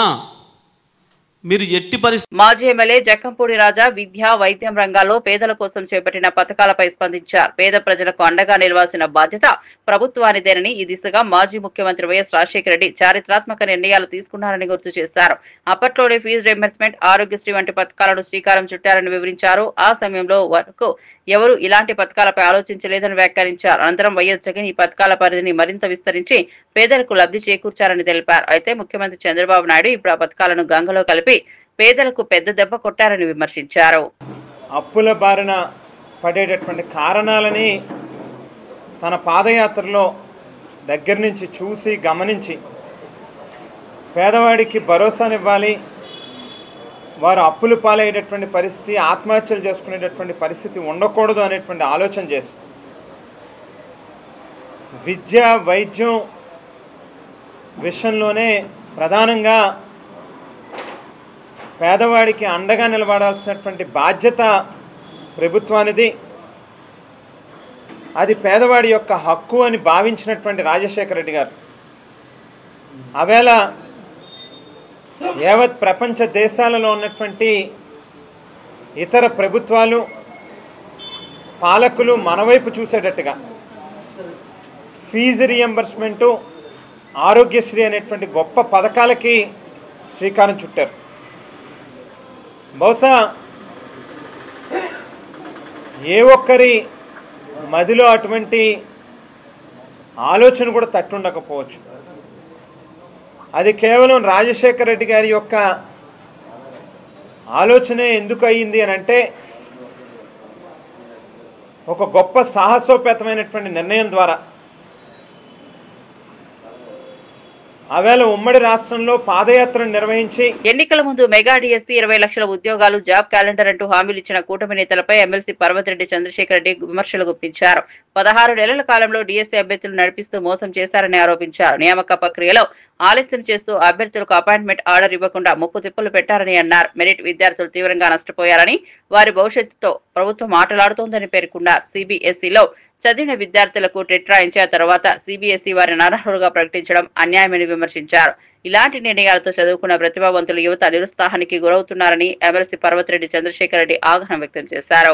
మీరు ఎట్టి పరిస్థితి. మాజీ ఎమ్మెల్యే జక్కంపూడి రాజా విద్య, వైద్యం రంగాల్లో పేదల కోసం చేపట్టిన పథకాలపై స్పందించారు. పేద ప్రజలకు అండగా నిలవాల్సిన బాధ్యత ప్రభుత్వానిదేనని, ఈ దిశగా మాజీ ముఖ్యమంత్రి వైఎస్ రాజశేఖర రెడ్డి చారిత్రాత్మక నిర్ణయాలు తీసుకున్నారని గుర్తు చేశారు. అప్పట్లోనే ఫీజు రీయింబర్స్మెంట్, ఆరోగ్యశ్రీ వంటి పథకాలను శ్రీకారం చుట్టారని వివరించారు. ఆ సమయంలో వరకు ఎవరు ఇలాంటి పథకాలపై ఆలోచించలేదని వ్యాఖ్యానించారు. అనంతరం వైఎస్ జగన్ ఈ పథకాల పరిధిని మరింత విస్తరించి పేదలకు లబ్ధి చేకూర్చారని తెలిపారు. అయితే ముఖ్యమంత్రి చంద్రబాబు నాయుడు ఇప్పుడు ఆ పథకాలను గంగలో కలిపి పేదలకు పెద్ద దెబ్బ కొట్టారని విమర్శించారు. అప్పుల బారిన పడేటటువంటి కారణాలని తన పాదయాత్రలో దగ్గర నుంచి చూసి గమనించి పేదవాడికి భరోసానివ్వాలి, వారు అప్పులు పాలయ్యేటటువంటి పరిస్థితి, ఆత్మహత్యలు చేసుకునేటటువంటి పరిస్థితి ఉండకూడదు అనేటువంటి ఆలోచన చేసి విద్య, వైద్యం విషయంలోనే ప్రధానంగా పేదవాడికి అండగా నిలబడాల్సినటువంటి బాధ్యత ప్రభుత్వానిది. అది పేదవాడి యొక్క హక్కు అని భావించినటువంటి రాజశేఖర రెడ్డి గారు ఆవేళ యావత్ ప్రపంచ దేశాలలో ఉన్నటువంటి ఇతర ప్రభుత్వాలు పాలకులు మన వైపు చూసేటట్టుగా ఫీజు రియంబర్స్మెంటు, ఆరోగ్యశ్రీ అనేటువంటి గొప్ప పథకాలకి శ్రీకారం చుట్టారు. బహుశా ఏ ఒక్కరి మదిలో అటువంటి ఆలోచన కూడా తట్టుండకపోవచ్చు. అది కేవలం రాజశేఖర రెడ్డి గారి యొక్క ఆలోచనే ఎందుకు అయ్యింది అని అంటే, ఒక గొప్ప సాహసోపేతమైనటువంటి నిర్ణయం ద్వారా ఆవేళ ఉమ్మడి రాష్ట్రంలో పాదయాత్రను నిర్వహించి ఎన్నికల ముందు మెగా డిఎస్సీ 20 లక్షల ఉద్యోగాలు, జాబ్ క్యాలెండర్ అంటూ హామీలు ఇచ్చిన కూటమి నేతలపై ఎమ్మెల్సీ పర్వతిరెడ్డి చంద్రశేఖర్ రెడ్డి విమర్శలు గుప్పించారు. 16 నెలల కాలంలో డిఎస్సీ అభ్యర్థులు నడిపిస్తూ మోసం చేశారని ఆరోపించారు. నియామక ప్రక్రియలో ఆలస్యం చేస్తూ అభ్యర్థులకు అపాయింట్మెంట్ ఆర్డర్ ఇవ్వకుండా ముప్పు తిప్పలు పెట్టారని అన్నారు. మెరిట్ విద్యార్థులు తీవ్రంగా నష్టపోయారని, వారి భవిష్యత్తుతో ప్రభుత్వం ఆటలాడుతోందని పేర్కొన్నారు. సిబిఎస్ఈలో చదివిన విద్యార్థులకు టెట్రాయించిన తర్వాత సిబిఎస్ఈ వారిని అనర్హులుగా ప్రకటించడం అన్యాయమని విమర్శించారు. ఇలాంటి నిర్ణయాలతో చదువుకున్న ప్రతిభావంతుల యువత నిరుత్సాహానికి గురవుతున్నారని ఎమ్మెల్సీ పర్వతిరెడ్డి చంద్రశేఖర్ రెడ్డి ఆగ్రహం వ్యక్తం చేశారు.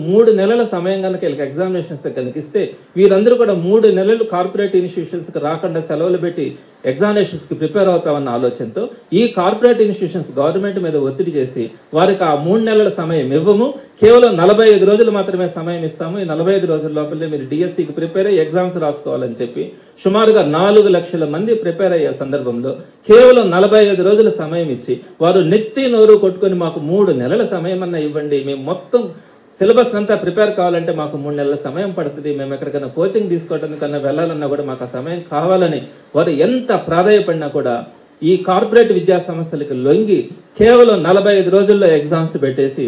3 నెలల సమయం కనుక ఎగ్జామినేషన్స్ కనిపిస్తే వీరందరూ కూడా 3 నెలలు కార్పొరేట్ ఇన్స్టిట్యూషన్స్ కి రాకుండా సెలవులు పెట్టి ఎగ్జామినేషన్స్ కి ప్రిపేర్ అవుతామన్న ఆలోచనతో ఈ కార్పొరేట్ ఇన్స్టిట్యూషన్స్ గవర్నమెంట్ మీద ఒత్తిడి చేసి వారికి ఆ 3 నెలల సమయం ఇవ్వము, కేవలం 45 రోజులు మాత్రమే సమయం ఇస్తాము. ఈ 45 రోజుల లోపలే మీరు డిఎస్సికి ప్రిపేర్ అయ్యి ఎగ్జామ్స్ రాసుకోవాలని చెప్పి సుమారుగా 4 లక్షల మంది ప్రిపేర్ అయ్యే సందర్భంలో కేవలం 45 రోజుల సమయం ఇచ్చి వారు నెత్తి నోరు కొట్టుకొని మాకు 3 నెలల సమయం అన్నా ఇవ్వండి, మేము మొత్తం సిలబస్ అంతా ప్రిపేర్ కావాలంటే మాకు 3 నెలల సమయం పడుతుంది, మేము ఎక్కడికైనా కోచింగ్ తీసుకోవడానికన్నా వెళ్ళాలన్నా కూడా మాకు ఆ సమయం కావాలని వారు ఎంత ప్రాధాయపడినా కూడా ఈ కార్పొరేట్ విద్యా సంస్థలకు లొంగి కేవలం 45 రోజుల్లో ఎగ్జామ్స్ పెట్టేసి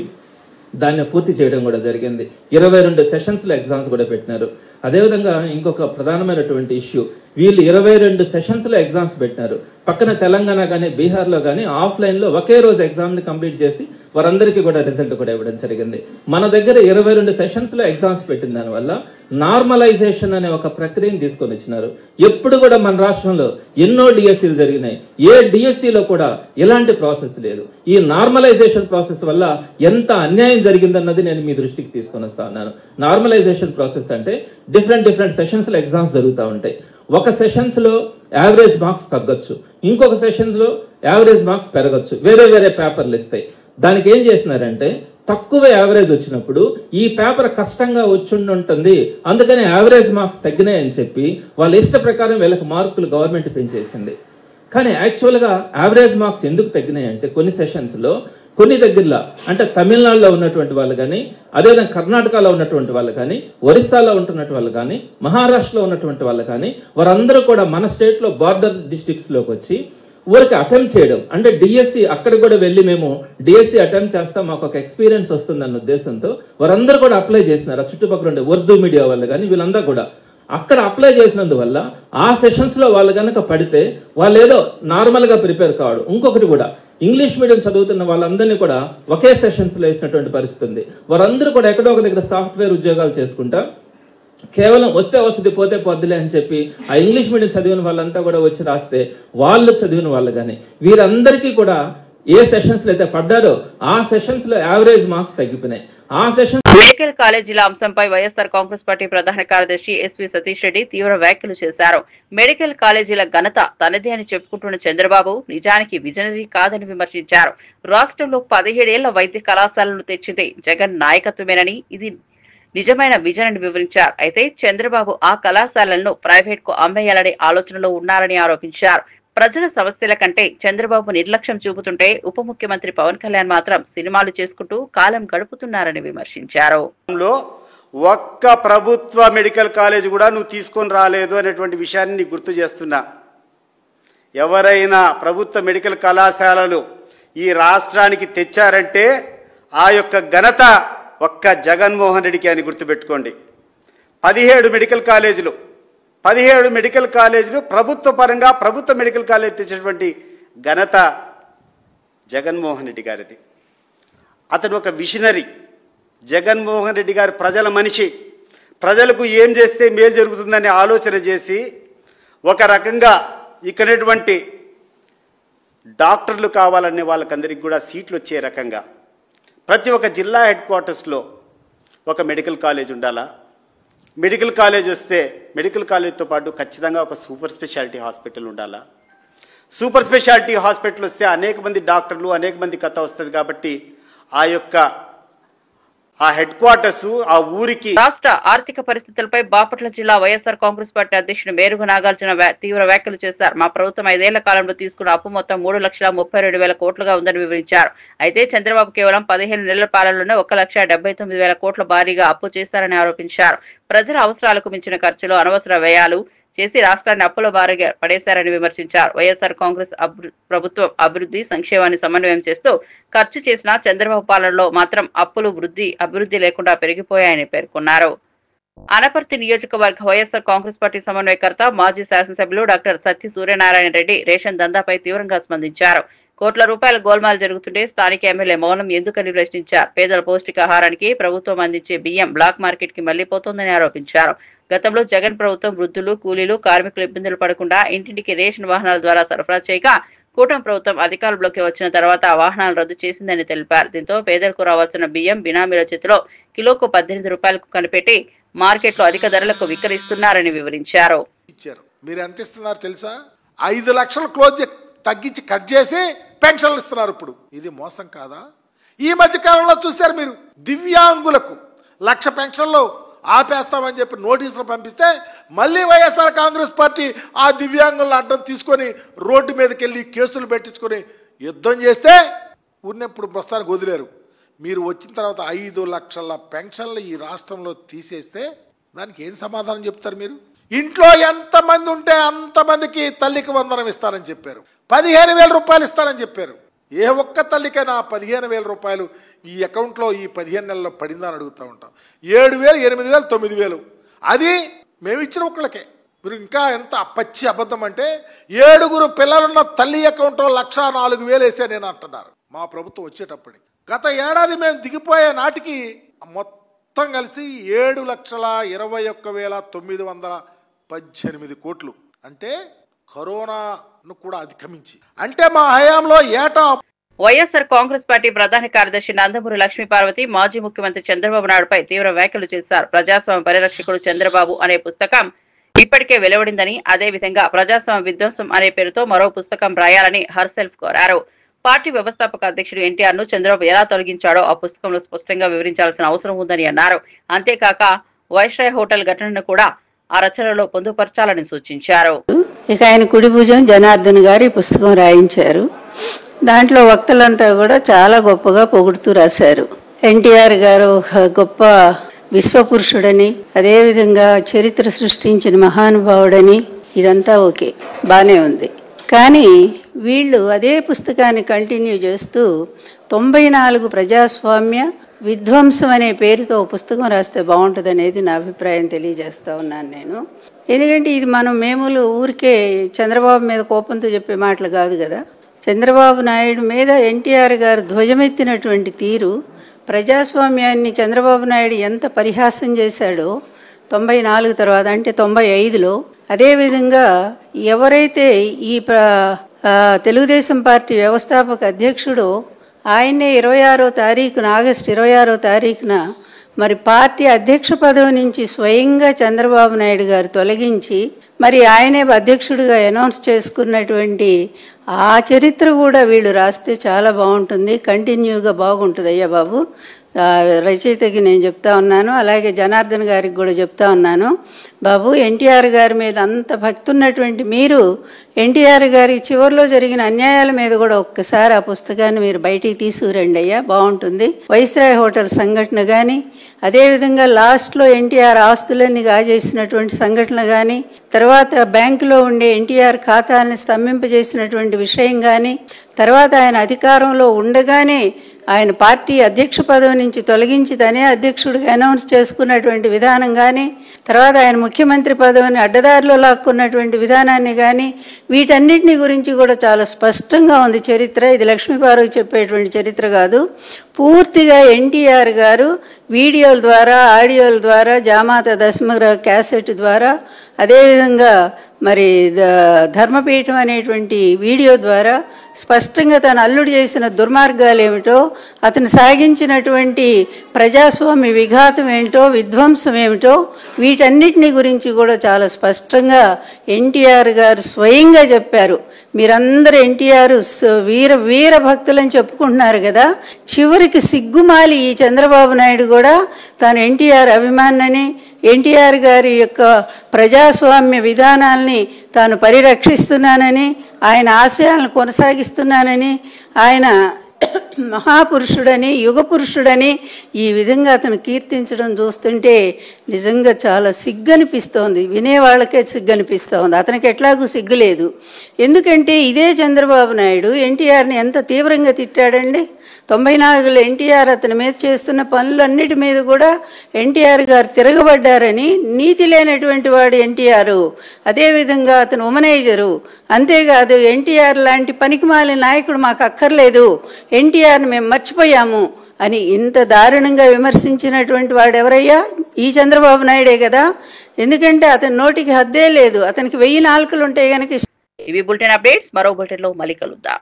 దాన్ని పూర్తి చేయడం కూడా జరిగింది. 22 సెషన్స్లో ఎగ్జామ్స్ కూడా పెట్టినారు. అదేవిధంగా ఇంకొక ప్రధానమైనటువంటి ఇష్యూ, వీళ్ళు 22 సెషన్స్లో ఎగ్జామ్స్ పెట్టినారు. పక్కన తెలంగాణ కానీ బీహార్లో కానీ ఆఫ్లైన్లో ఒకే రోజు ఎగ్జామ్ని కంప్లీట్ చేసి వారందరికీ కూడా రిజల్ట్ కూడా ఇవ్వడం జరిగింది. మన దగ్గర 22 సెషన్స్లో ఎగ్జామ్స్ పెట్టిన దానివల్ల నార్మలైజేషన్ అనే ఒక ప్రక్రియను తీసుకొని వచ్చినారు. ఎప్పుడు కూడా మన రాష్ట్రంలో ఎన్నో డిఎస్సీలు జరిగినాయి, ఏ డిఎస్సీలో కూడా ఇలాంటి ప్రాసెస్ లేదు. ఈ నార్మలైజేషన్ ప్రాసెస్ వల్ల ఎంత అన్యాయం జరిగిందన్నది నేను మీ దృష్టికి తీసుకొని వస్తా ఉన్నాను. నార్మలైజేషన్ ప్రాసెస్ అంటే డిఫరెంట్ సెషన్స్లో ఎగ్జామ్స్ జరుగుతూ ఉంటాయి. ఒక సెషన్స్లో యావరేజ్ మార్క్స్ తగ్గొచ్చు, ఇంకొక సెషన్లో యావరేజ్ మార్క్స్ పెరగచ్చు, వేరే పేపర్లు ఇస్తాయి. దానికి ఏం చేసినారంటే తక్కువ యావరేజ్ వచ్చినప్పుడు ఈ పేపర్ కష్టంగా ఉంటుంది, అందుకని యావరేజ్ మార్క్స్ తగ్గినాయని చెప్పి వాళ్ళ ఇష్ట ప్రకారం వీళ్ళకి మార్కులు గవర్నమెంట్ పెంచేసింది. కానీ యాక్చువల్గా యావరేజ్ మార్క్స్ ఎందుకు తగ్గినాయి అంటే కొన్ని సెషన్స్లో కొన్ని దగ్గరలో అంటే తమిళనాడులో ఉన్నటువంటి వాళ్ళు కానీ, అదేవిధంగా కర్ణాటకలో ఉన్నటువంటి వాళ్ళు కానీ, ఒరిస్సాలో ఉంటున్నటువంటి వాళ్ళు కానీ, మహారాష్ట్రలో ఉన్నటువంటి వాళ్ళు కానీ వారందరూ కూడా మన స్టేట్లో బార్డర్ డిస్ట్రిక్ట్స్లోకి వచ్చి ఊరికి అటెంప్ట్ చేయడం అంటే డిఎస్సి అక్కడ కూడా వెళ్ళి మేము డిఎస్సి అటెంప్ట్ చేస్తాం, మాకు ఒక ఎక్స్పీరియన్స్ వస్తుందన్న ఉద్దేశంతో వారందరూ కూడా అప్లై చేసినారు. చుట్టుపక్కల ఉండే ఉర్దూ మీడియా వాళ్ళు కానీ వీళ్ళందరూ కూడా అక్కడ అప్లై చేసినందువల్ల ఆ సెషన్స్లో వాళ్ళు కనుక పడితే వాళ్ళు ఏదో నార్మల్గా ప్రిపేర్ కావడం. ఇంకొకటి కూడా ఇంగ్లీష్ మీడియం చదువుతున్న వాళ్ళందరినీ కూడా ఒకే సెషన్స్లో వేసినటువంటి పరిస్థితి ఉంది. వారందరూ కూడా ఎక్కడో ఒక దగ్గర సాఫ్ట్వేర్ ఉద్యోగాలు చేసుకుంటా కేవలం వస్తే వస్తుంది పోతే పొద్దులే అని చెప్పి ఆ ఇంగ్లీష్ మీడియం చదివిన వాళ్ళంతా కూడా వచ్చి రాస్తే వాళ్ళు చదివిన వాళ్ళు కానీ వీరందరికీ కూడా ఏ సెషన్స్ లో అయితే పడ్డారో ఆ సెషన్స్ లో యావరేజ్ మార్క్స్ తగ్గిపోయినాయి. ఆ సెషన్ మెడికల్ కాలేజీల అంశంపై వైఎస్ఆర్ కాంగ్రెస్ పార్టీ ప్రధాన కార్యదర్శి ఎస్వి సతీష్ రెడ్డి తీవ్ర వ్యాఖ్యలు చేశారు. మెడికల్ కాలేజీల ఘనత తనదే అని చెప్పుకుంటున్న చంద్రబాబు నిజానికి విజనరీ కాదని విమర్శించారు. రాష్ట్రంలో 17 ఏళ్ల వైద్య కళాశాలను తెచ్చింది జగన్ నాయకత్వమేనని, ఇది నిజమైన విజన్ అని వివరించారు. అయితే చంద్రబాబు ఆ కళాశాలలను ప్రైవేట్ కు అమ్మేయాలనే ఆలోచనలో ఉన్నారని ఆరోపించారు. ప్రజల సమస్యల కంటే చంద్రబాబు నిర్లక్ష్యం చూపుతుంటే ఉప ముఖ్యమంత్రి పవన్ కళ్యాణ్ మాత్రం సినిమాలు చేసుకుంటూ కాలం గడుపుతున్నారని విమర్శించారు. ఒక్క ప్రభుత్వ మెడికల్ కాలేజ్ కూడా నువ్వు తీసుకొని రాలేదు అనేటువంటి విషయాన్ని నీకు గుర్తు చేస్తున్నా. ఎవరైనా ప్రభుత్వ మెడికల్ కళాశాలలు ఈ రాష్ట్రానికి తెచ్చారంటే ఆ యొక్క ఘనత ఒక్క జగన్మోహన్ రెడ్డికి అని గుర్తుపెట్టుకోండి. 17 మెడికల్ కాలేజీలు ప్రభుత్వ పరంగా ప్రభుత్వ మెడికల్ కాలేజ్ తెచ్చినటువంటి ఘనత జగన్మోహన్ రెడ్డి గారిది. అతను ఒక విషనరీ. జగన్మోహన్ రెడ్డి గారు ప్రజల మనిషి. ప్రజలకు ఏం చేస్తే మేలు జరుగుతుందని ఆలోచన చేసి ఒక రకంగా ఇక్కడటువంటి డాక్టర్లు కావాలనే వాళ్ళకందరికీ కూడా సీట్లు వచ్చే రకంగా ప్రతి ఒక్క జిల్లా హెడ్ క్వార్టర్స్లో ఒక మెడికల్ కాలేజ్ ఉండాలా? మెడికల్ కాలేజ్ వస్తే మెడికల్ కాలేజ్తో పాటు ఖచ్చితంగా ఒక సూపర్ స్పెషాలిటీ హాస్పిటల్ ఉండాలా? సూపర్ స్పెషాలిటీ హాస్పిటల్ వస్తే అనేక మంది డాక్టర్లు, అనేక మంది కథ వస్తుంది కాబట్టి ఆ హెడ్ క్వార్టర్స్ ఆ ఊరికి. రాష్ట్ర ఆర్థిక పరిస్థితులపై బాపట్ల జిల్లా వైఎస్ఆర్ కాంగ్రెస్ పార్టీ అధ్యక్షుడు మేరుగు నాగార్జున తీవ్ర వ్యాఖ్యలు చేశారు. మా ప్రభుత్వం 5 ఏళ్ల కాలంలో తీసుకున్న అప్పు మొత్తం 3,32,000 కోట్లుగా ఉందని వివరించారు. అయితే చంద్రబాబు కేవలం 15 నెలల పాలనలోనే 1,79,000 కోట్ల భారీగా అప్పు చేశారని ఆరోపించారు. ప్రజల అవసరాలకు మించిన ఖర్చులు, అనవసర వ్యయాలు చేసి రాష్ట్రాన్ని అప్పుల బారిగా పడేశారని విమర్శించారు. వైఎస్ఆర్ కాంగ్రెస్ ప్రభుత్వం అభివృద్ధి సంక్షేమాన్ని సమన్వయం చేస్తూ ఖర్చు చేసిన చంద్రబాబు పాలనలో మాత్రం అప్పులు అభివృద్ధి లేకుండా పెరిగిపోయాయని పేర్కొన్నారు. అనపర్తి నియోజకవర్గ వైఎస్ఆర్ కాంగ్రెస్ పార్టీ సమన్వయకర్త మాజీ శాసనసభ్యులు డాక్టర్ సత్య సూర్యనారాయణ రెడ్డి రేషన్ దందాపై తీవ్రంగా స్పందించారు. కోట్ల రూపాయల గోల్మాల్ జరుగుతుంటే స్థానిక ఎమ్మెల్యే మౌనం ఎందుకని ప్రశ్నించారు. పేదల పౌష్టికాహారానికి ప్రభుత్వం అందించే బియ్యం బ్లాక్ మార్కెట్ కి మళ్లిపోతోందని ఆరోపించారు. గతంలో జగన్ ప్రభుత్వం వృద్ధులు, కూలీలు, కార్మికులు ఇబ్బందులు పడకుండా ఇంటింటికి రేషన్ వాహనాల ద్వారా సరఫరా చేయగా కూటమి ప్రభుత్వం అధికారంలోకి వచ్చిన తర్వాత ఆ వాహనాలు రద్దు చేసిందని తెలిపారు. దీంతో పేదలకు రావాల్సిన బియ్యం బినామీల చేతిలో కిలోకు 18 రూపాయలకు కనిపెట్టి మార్కెట్లో అధిక ధరలకు విక్రయిస్తున్నారని వివరించారు. మీరు ఎంత ఇస్తున్నారు తెలుసా? 5 లక్షలు క్లోజ్ తగ్గించి కట్ చేసి పెన్షన్లు ఇస్తున్నారు. ఇప్పుడు ఇది మోసం కాదా? ఈ మధ్య కాలంలో చూశారు మీరు, దివ్యాంగులకు 1,00,000 పెన్షన్లు ఆపేస్తామని చెప్పి నోటీసులు పంపిస్తే మళ్ళీ వైఎస్ఆర్ కాంగ్రెస్ పార్టీ ఆ దివ్యాంగులను అడ్డం తీసుకొని రోడ్డు మీదకి వెళ్ళి కేసులు పెట్టించుకొని యుద్ధం చేస్తే ఉన్నప్పుడు ప్రస్తుతానికి వదిలేరు. మీరు వచ్చిన తర్వాత 5 లక్షల పెన్షన్లు ఈ రాష్ట్రంలో తీసేస్తే దానికి ఏం సమాధానం చెప్తారు మీరు? ఇంట్లో ఎంతమంది ఉంటే అంతమందికి తల్లికి వందనం ఇస్తారని చెప్పారు. 15,000 రూపాయలు ఇస్తారని చెప్పారు. ఏ ఒక్క తల్లికైనా 15,000 రూపాయలు ఈ అకౌంట్లో ఈ 15 నెలల్లో పడిందా అని అడుగుతూ ఉంటాం. 7,000, 8,000, 9,000 అది మేము ఇచ్చిన ఒక్కళ్ళకే. మీరు ఇంకా ఎంత పచ్చి అబద్ధం అంటే 7 పిల్లలున్న తల్లి అకౌంట్లో 1,04,000 వేసే నేను అంటున్నారు మా ప్రభుత్వం వచ్చేటప్పటికి. గత ఏడాది మేము దిగిపోయే నాటికి మొత్తం కలిసి 7,21,918 కోట్లు, అంటే కరోనాను కూడా అధిగమించి, అంటే మా హయాంలో ఏటా. వైఎస్ఆర్ కాంగ్రెస్ పార్టీ ప్రధాన కార్యదర్శి నందమూరి లక్ష్మీపార్వతి మాజీ ముఖ్యమంత్రి చంద్రబాబు నాయుడుపై తీవ్ర వ్యాఖ్యలు చేశారు. ప్రజాస్వామ్య పరిరక్షకుడు చంద్రబాబు అనే పుస్తకం ఇప్పటికే వెలువడిందని, అదేవిధంగా ప్రజాస్వామ్య విధ్వంసం అనే పేరుతో మరో పుస్తకం రాయాలని హర్సెల్ఫ్ కోరారు. పార్టీ వ్యవస్థాపక అధ్యక్షుడు ఎన్టీఆర్ ను చంద్రబాబు ఎలా తొలగించాడో ఆ పుస్తకంలో స్పష్టంగా వివరించాల్సిన అవసరం ఉందని అన్నారు. అంతేకాక వైస్రాయ్ హోటల్ ఘటనను కూడా ఆ రచనలో పొందుపరచాలని సూచించారు. ఇక ఆయన కుడి భుజం జనార్దన్ గారు ఈ పుస్తకం రాయించారు. దాంట్లో వక్తలంతా కూడా చాలా గొప్పగా పొగుడుతూ రాశారు. ఎన్టీఆర్ గారు ఒక గొప్ప విశ్వపురుషుడని, అదేవిధంగా చరిత్ర సృష్టించిన మహానుభావుడని, ఇదంతా ఓకే, బాగానే ఉంది. కానీ వీళ్ళు అదే పుస్తకాన్ని కంటిన్యూ చేస్తూ 94 ప్రజాస్వామ్య విధ్వంసం అనే పేరుతో పుస్తకం రాస్తే బాగుంటుంది అనేది నా అభిప్రాయం తెలియజేస్తా ఉన్నాను నేను. ఎందుకంటే ఇది మేము ఊరికే చంద్రబాబు మీద కోపంతో చెప్పే మాటలు కాదు కదా. చంద్రబాబు నాయుడు మీద ఎన్టీఆర్ గారు ధ్వజమెత్తినటువంటి తీరు, ప్రజాస్వామ్యాన్ని చంద్రబాబు నాయుడు ఎంత పరిహాసం చేశాడో 94 తర్వాత, అంటే 95లో, అదేవిధంగా ఎవరైతే ఈ తెలుగుదేశం పార్టీ వ్యవస్థాపక అధ్యక్షుడు ఆయనే 26వ తారీఖున, ఆగస్టు 26వ తారీఖున మరి పార్టీ అధ్యక్ష పదవి నుంచి స్వయంగా చంద్రబాబు నాయుడు గారు తొలగించి మరి ఆయనే అధ్యక్షుడిగా అనౌన్స్ చేసుకున్నటువంటి ఆ చరిత్ర కూడా వీళ్ళు రాస్తే చాలా బాగుంటుంది, కంటిన్యూగా బాగుంటుంది. అయ్యా బాబు, రచయితకి నేను చెప్తా ఉన్నాను, అలాగే జనార్దన్ గారికి కూడా చెప్తా ఉన్నాను. బాబు, ఎన్టీఆర్ గారి మీద అంత భక్తి ఉన్నటువంటి మీరు ఎన్టీఆర్ గారి చివరిలో జరిగిన అన్యాయాల మీద కూడా ఒక్కసారి ఆ పుస్తకాన్ని మీరు బయటికి తీసుకురండి అయ్యా, బాగుంటుంది. వైస్రాయ్ హోటల్ సంఘటన కానీ, అదేవిధంగా లాస్ట్లో ఎన్టీఆర్ ఆస్తులన్నీ కాజేసినటువంటి సంఘటన కానీ, తర్వాత బ్యాంకులో ఉండే ఎన్టీఆర్ ఖాతాలను స్తంభింపజేసినటువంటి విషయం కానీ, తర్వాత ఆయన అధికారంలో ఉండగానే ఆయన పార్టీ అధ్యక్ష పదవి నుంచి తొలగించి తనే అధ్యక్షుడిగా అనౌన్స్ చేసుకున్నటువంటి విధానం కానీ, తర్వాత ఆయన ముఖ్యమంత్రి పదవిని అడ్డదారిలో లాక్కున్నటువంటి విధానాన్ని కానీ, వీటన్నిటిని గురించి కూడా చాలా స్పష్టంగా ఉంది చరిత్ర. ఇది లక్ష్మీపార్వతి చెప్పేటువంటి చరిత్ర కాదు. పూర్తిగా ఎన్టీఆర్ గారు వీడియోల ద్వారా, ఆడియోల ద్వారా, జామాత దశమ క్యాసెట్ ద్వారా, అదేవిధంగా మరి ధర్మపీఠం అనేటువంటి వీడియో ద్వారా స్పష్టంగా తను అల్లుడు చేసిన దుర్మార్గాలు ఏమిటో, అతను సాగించినటువంటి ప్రజాస్వామ్య విఘాతం ఏమిటో, విధ్వంసం ఏమిటో, వీటన్నిటిని గురించి కూడా చాలా స్పష్టంగా ఎన్టీఆర్ గారు స్వయంగా చెప్పారు. మీరందరూ ఎన్టీఆర్ వీర భక్తులని చెప్పుకుంటున్నారు కదా, చివరికి సిగ్గుమాలి ఈ చంద్రబాబు నాయుడు కూడా తాను ఎన్టీఆర్ అభిమానని, ఎన్టీఆర్ గారి యొక్క ప్రజాస్వామ్య విధానాల్ని తాను పరిరక్షిస్తున్నానని, ఆయన ఆశయాలను కొనసాగిస్తున్నానని, ఆయన మహాపురుషుడని, యుగ పురుషుడని ఈ విధంగా అతను కీర్తించడం చూస్తుంటే నిజంగా చాలా సిగ్గనిపిస్తోంది. వినేవాళ్ళకే సిగ్గనిపిస్తోంది. అతనికి ఎట్లాగూ సిగ్గు లేదు. ఎందుకంటే ఇదే చంద్రబాబు నాయుడు ఎన్టీఆర్ని ఎంత తీవ్రంగా తిట్టాడండి. 94లో ఎన్టీఆర్ అతని మీద చేస్తున్న పనులన్నిటి మీద కూడా ఎన్టీఆర్ గారు తిరగబడ్డారని, నీతి లేనటువంటి వాడు ఎన్టీఆర్, అదేవిధంగా అతను ఉమనైజరు, అంతేకాదు ఎన్టీఆర్ లాంటి పనికిమాలిన నాయకుడు మాకు అక్కర్లేదు, ఎన్టీఆర్ని మేము మర్చిపోయాము అని ఇంత దారుణంగా విమర్శించినటువంటి వాడు ఎవరయ్యా? ఈ చంద్రబాబు నాయుడే కదా. ఎందుకంటే అతని నోటికి హద్దే లేదు. అతనికి 1000 నాలుకలు ఉంటాయి కనుక. ఇవి బులెటిన్ అప్డేట్స్. మరో బులెటిన్లో మళ్ళీ కలుద్దాం.